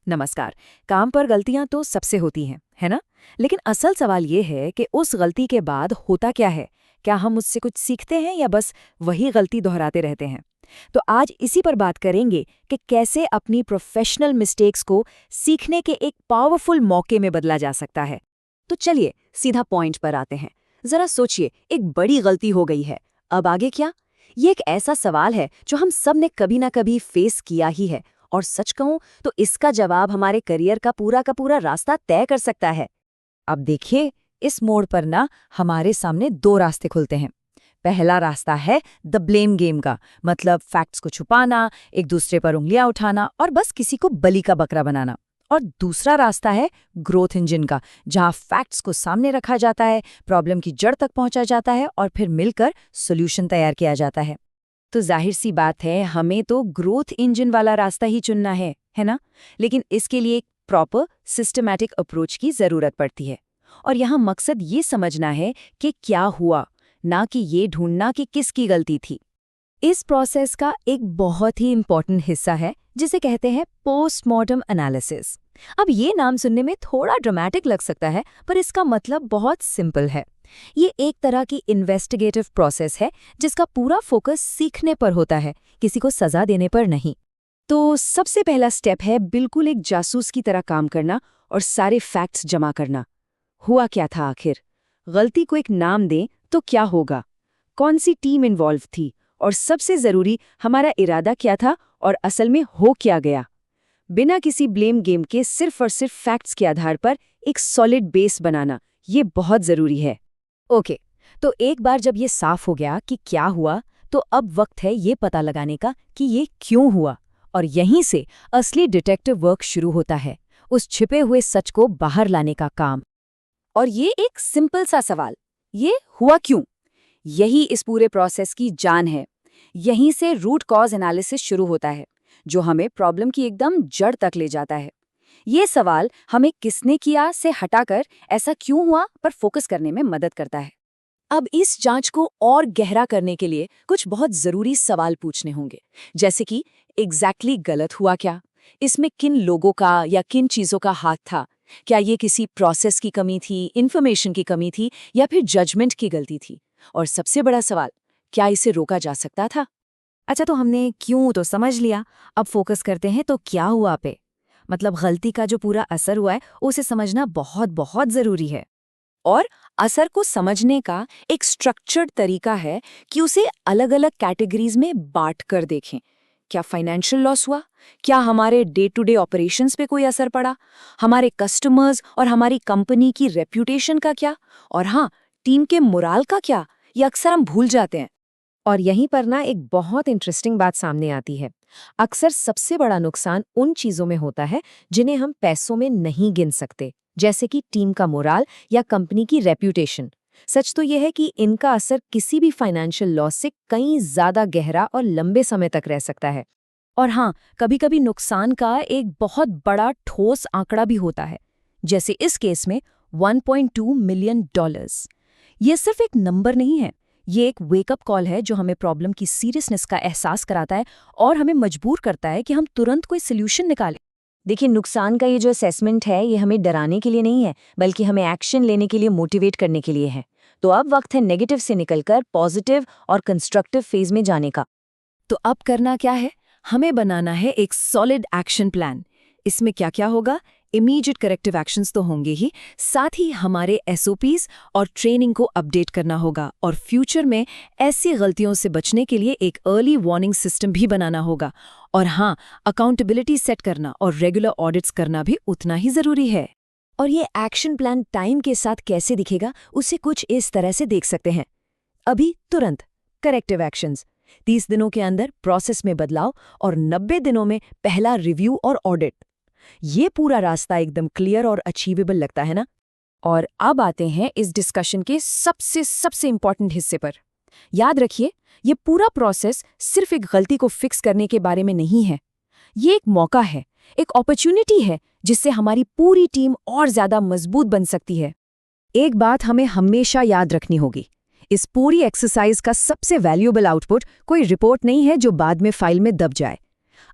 नमस्कार। काम पर गलतियां तो सबसे होती हैं, है ना? लेकिन असल सवाल ये है कि उस गलती के बाद होता क्या है? क्या हम उससे कुछ सीखते हैं या बस वही गलती दोहराते रहते हैं? तो आज इसी पर बात करेंगे कि कैसे अपनी प्रोफेशनल मिस्टेक्स को सीखने के एक पावरफुल मौके में बदला जा सकता है। तो चलिए सीधा पॉइंट पर आते हैं। जरा सोचिए, एक बड़ी गलती हो गई है, अब आगे क्या? ये एक ऐसा सवाल है जो हम सब ने कभी ना कभी फेस किया ही है, और सच कहूं तो इसका जवाब हमारे करियर का पूरा रास्ता तय कर सकता है। अब देखिए, इस मोड़ पर ना हमारे सामने दो रास्ते खुलते हैं। पहला रास्ता है द ब्लेम गेम का, मतलब फैक्ट्स को छुपाना, एक दूसरे पर उंगलियां उठाना और बस किसी को बलि का बकरा बनाना। और दूसरा रास्ता है ग्रोथ इंजन का, जहां फैक्ट्स को सामने रखा जाता है, प्रॉब्लम की जड़ तक पहुंचा जाता है और फिर मिलकर सोल्यूशन तैयार किया जाता है। तो जाहिर सी बात है, हमें तो ग्रोथ इंजन वाला रास्ता ही चुनना है ना? लेकिन इसके लिए एक प्रॉपर सिस्टमैटिक अप्रोच की जरूरत पड़ती है। और यहाँ मकसद ये समझना है कि क्या हुआ, ना कि ये ढूंढना कि किसकी गलती थी। इस प्रोसेस का एक बहुत ही इम्पॉर्टेंट हिस्सा है जिसे कहते हैं पोस्टमार्टम एनालिसिस। अब ये नाम सुनने में थोड़ा ड्रामेटिक लग सकता है, पर इसका मतलब बहुत सिंपल है। ये एक तरह की इन्वेस्टिगेटिव प्रोसेस है जिसका पूरा फोकस सीखने पर होता है, किसी को सजा देने पर नहीं। तो सबसे पहला स्टेप है बिल्कुल एक जासूस की तरह काम करना और सारे फैक्ट्स जमा करना। हुआ क्या था आखिर? गलती को एक नाम दें तो क्या होगा? कौन सी टीम इन्वॉल्व थी? और सबसे जरूरी, हमारा इरादा क्या था और असल में हो क्या गया? बिना किसी ब्लेम गेम के सिर्फ और सिर्फ फैक्ट्स के आधार पर एक सॉलिड बेस बनाना, ये बहुत जरूरी है। ओके, तो एक बार जब ये साफ हो गया कि क्या हुआ, तो अब वक्त है ये पता लगाने का कि ये क्यों हुआ। और यहीं से असली डिटेक्टिव वर्क शुरू होता है, उस छिपे हुए सच को बाहर लाने का काम। और ये एक सिंपल सा सवाल, ये हुआ क्यों, यही इस पूरे प्रोसेस की जान है। यहीं से रूट कॉज एनालिसिस शुरू होता है, जो हमें प्रॉब्लम की एकदम जड़ तक ले जाता है। ये सवाल हमें किसने किया से हटाकर ऐसा क्यों हुआ पर फोकस करने में मदद करता है। अब इस जांच को और गहरा करने के लिए कुछ बहुत जरूरी सवाल पूछने होंगे, जैसे कि एग्जैक्टली गलत हुआ क्या? इसमें किन लोगों का या किन चीजों का हाथ था? क्या ये किसी प्रोसेस की कमी थी, इन्फॉर्मेशन की कमी थी, या फिर जजमेंट की गलती थी? और सबसे बड़ा सवाल, क्या इसे रोका जा सकता था? अच्छा, तो हमने क्यों तो समझ लिया, अब फोकस करते हैं तो क्या हुआ पे। मतलब गलती का जो पूरा असर हुआ है उसे समझना बहुत बहुत जरूरी है। और असर को समझने का एक स्ट्रक्चर्ड तरीका है कि उसे अलग अलग कैटेगरीज में बांट कर देखें। क्या फाइनेंशियल लॉस हुआ? क्या हमारे डे टू डे ऑपरेशंस पे कोई असर पड़ा? हमारे कस्टमर्स और हमारी कंपनी की रेप्यूटेशन का क्या? और हाँ, टीम के मोराल का क्या? ये अक्सर हम भूल जाते हैं। और यहीं पर ना एक बहुत इंटरेस्टिंग बात सामने आती है। अक्सर सबसे बड़ा नुकसान उन चीजों में होता है जिन्हें हम पैसों में नहीं गिन सकते, जैसे कि टीम का मोराल या कंपनी की रेप्यूटेशन। सच तो यह है कि इनका असर किसी भी फाइनेंशियल लॉस से कहीं ज्यादा गहरा और लंबे समय तक रह सकता है। और हाँ, कभी-कभी नुकसान का एक बहुत बड़ा ठोस आंकड़ा भी होता है, जैसे इस केस में $1.2 मिलियन। ये सिर्फ एक नंबर नहीं है, ये एक वेकअप कॉल है जो हमें प्रॉब्लम की सीरियसनेस का एहसास कराता है और हमें मजबूर करता है कि हम तुरंत कोई सोल्यूशन निकालें। देखिए, नुकसान का ये जो असेसमेंट है, ये हमें डराने के लिए नहीं है, बल्कि हमें एक्शन लेने के लिए मोटिवेट करने के लिए है। तो अब वक्त है नेगेटिव से निकलकर पॉजिटिव और कंस्ट्रक्टिव फेज में जाने का। तो अब करना क्या है? हमें बनाना है एक सॉलिड एक्शन प्लान। इसमें क्या क्या होगा? इमीडिएट करेक्टिव एक्शंस तो होंगे ही, साथ ही हमारे एसओपीज और ट्रेनिंग को अपडेट करना होगा, और फ्यूचर में ऐसी गलतियों से बचने के लिए एक अर्ली वार्निंग सिस्टम भी बनाना होगा। और हाँ, अकाउंटेबिलिटी सेट करना और रेगुलर ऑडिट्स करना भी उतना ही जरूरी है। और ये एक्शन प्लान टाइम के साथ कैसे दिखेगा, उसे कुछ इस तरह से देख सकते हैं। अभी तुरंत करेक्टिव एक्शंस, 30 दिनों के अंदर प्रोसेस में बदलाव, और 90 दिनों में पहला रिव्यू और ऑडिट। ये पूरा रास्ता एकदम क्लियर और अचीवेबल लगता है ना? और अब आते हैं इस डिस्कशन के सबसे इंपॉर्टेंट हिस्से पर। याद रखिए, ये पूरा प्रोसेस सिर्फ एक गलती को फिक्स करने के बारे में नहीं है। ये एक मौका है, एक अपॉर्चुनिटी है जिससे हमारी पूरी टीम और ज्यादा मजबूत बन सकती है। एक बात हमें हमेशा याद रखनी होगी, इस पूरी एक्सरसाइज का सबसे वैल्यूएबल आउटपुट कोई रिपोर्ट नहीं है जो बाद में फाइल में दब जाए।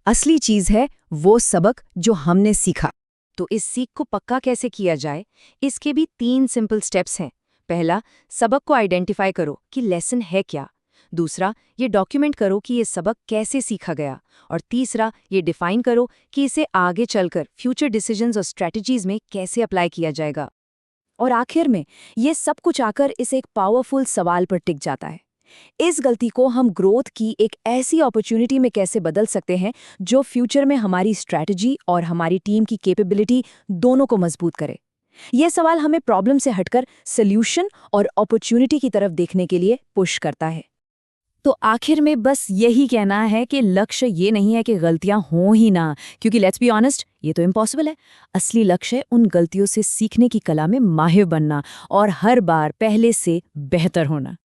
असली चीज है वो सबक जो हमने सीखा। तो इस सीख को पक्का कैसे किया जाए, इसके भी 3 सिंपल स्टेप्स हैं। पहला, सबक को आइडेंटिफाई करो कि लेसन है क्या। दूसरा, ये डॉक्यूमेंट करो कि ये सबक कैसे सीखा गया। और तीसरा, ये डिफाइन करो कि इसे आगे चलकर फ्यूचर डिसीजंस और स्ट्रैटेजीज में कैसे अप्लाई किया जाएगा। और आखिर में ये सब कुछ आकर इस एक पावरफुल सवाल पर टिक जाता है, इस गलती को हम ग्रोथ की एक ऐसी अपॉर्चुनिटी में कैसे बदल सकते हैं जो फ्यूचर में हमारी स्ट्रैटेजी और हमारी टीम की कैपेबिलिटी दोनों को मजबूत करे। यह सवाल हमें प्रॉब्लम से हटकर सॉल्यूशन और अपॉर्चुनिटी की तरफ देखने के लिए पुश करता है। तो आखिर में बस यही कहना है कि लक्ष्य ये नहीं है कि गलतियां हों ही ना, क्योंकि लेट्स बी ऑनेस्ट, ये तो इम्पॉसिबल है। असली लक्ष्य है उन गलतियों से सीखने की कला में माहिर बनना और हर बार पहले से बेहतर होना।